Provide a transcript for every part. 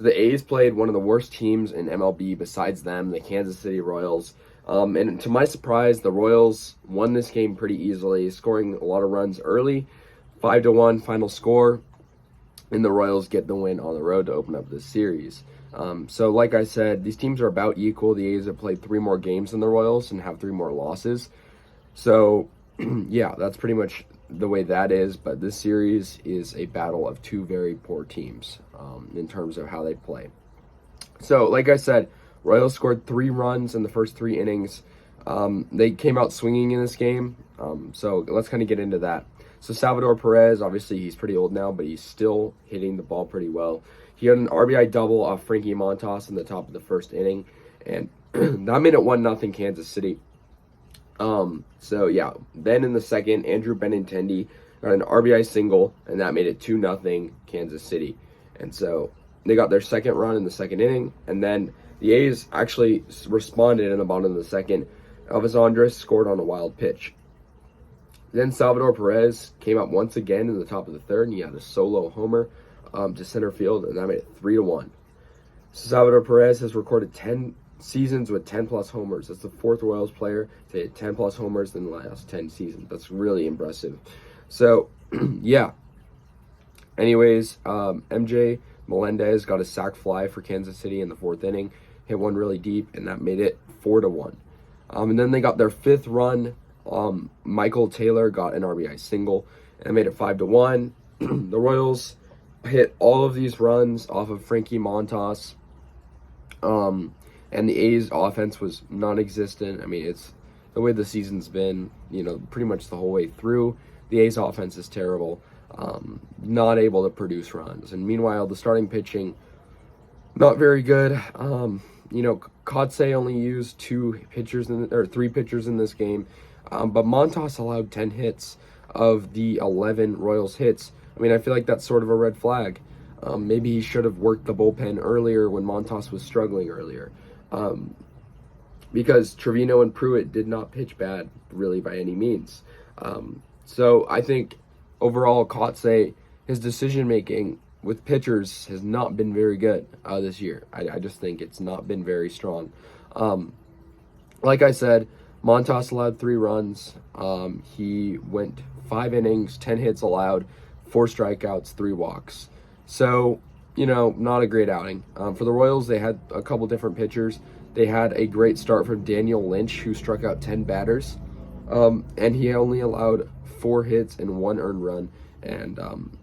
The A's played one of the worst teams in MLB besides them, the Kansas City Royals. And to my surprise, the Royals won this game pretty easily, scoring a lot of runs early. 5-1 final score, and the Royals get the win on the road to open up this series. So like I said, these teams are about equal. The A's have played 3 more games than the Royals and have 3 more losses. So yeah, that's pretty much the way that is. But this series is a battle of 2 very poor teams in terms of how they play. So like I said, Royals scored 3 runs in the first 3 innings. They came out swinging in this game. So let's kind of get into that. So Salvador Perez, obviously he's pretty old now, but he's still hitting the ball pretty well. He had an RBI double off Frankie Montas in the top of the first inning, and that made it 1-0 Kansas City. So yeah, then in the second, Andrew Benintendi got an RBI single, and that made it 2-0 Kansas City. And so they got their second run in the second inning, and then the A's actually responded in the bottom of the second. Elvis Andrus scored on a wild pitch. Then Salvador Perez came up once again in the top of the third, and he had a solo homer to center field, and that made it 3-1. Salvador Perez has recorded 10 seasons with 10-plus homers. That's the 4th Royals player to hit 10-plus homers in the last 10 seasons. That's really impressive. So, yeah. Anyways, MJ Melendez got a sac fly for Kansas City in the 4th inning, hit one really deep, and that made it 4-1. And then they got their 5th run. Michael Taylor got an RBI single, and made it 5-1. The Royals hit all of these runs off of Frankie Montas. And the A's offense was non-existent. I mean, it's the way the season's been, pretty much the whole way through. The A's offense is terrible, not able to produce runs. And meanwhile, the starting pitching, not very good. Kotze only used 3 pitchers in this game. But Montas allowed 10 hits of the 11 Royals hits. I mean, I feel like that's sort of a red flag. Maybe he should have worked the bullpen earlier when Montas was struggling earlier. Because Trevino and Pruitt did not pitch bad, really, by any means. So I think overall, Kotze, his decision-making with pitchers has not been very good this year. I just think it's not been very strong. Like I said, Montas allowed 3 runs. He went 5 innings, 10 hits allowed, 4 strikeouts, 3 walks. So, not a great outing. For the Royals, they had a couple different pitchers. They had a great start from Daniel Lynch, who struck out 10 batters. And he only allowed 4 hits and 1 earned run. And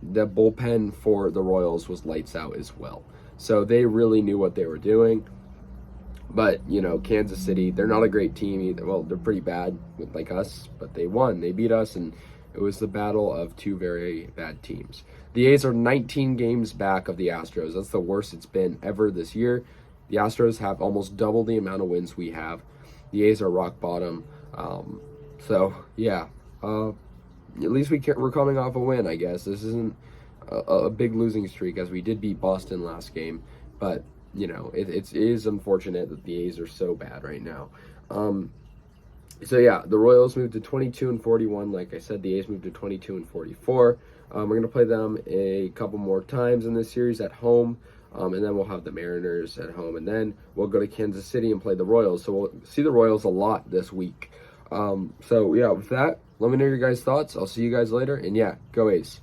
the bullpen for the Royals was lights out as well. So they really knew what they were doing. But, Kansas City, they're not a great team either. Well, they're pretty bad like us, but they won. They beat us, and it was the battle of 2 very bad teams. The A's are 19 games back of the Astros. That's the worst it's been ever this year. The Astros have almost double the amount of wins we have. The A's are rock bottom. So, yeah. At least we're coming off a win, I guess. This isn't a big losing streak, as we did beat Boston last game. But it is unfortunate that the A's are so bad right now. So yeah, the Royals moved to 22-41. Like I said, the A's moved to 22-44. We're gonna play them a couple more times in this series at home, and then we'll have the Mariners at home, and then we'll go to Kansas City and play the Royals. So we'll see the Royals a lot this week. So yeah, with that, let me know your guys' thoughts. I'll see you guys later, and yeah, go A's.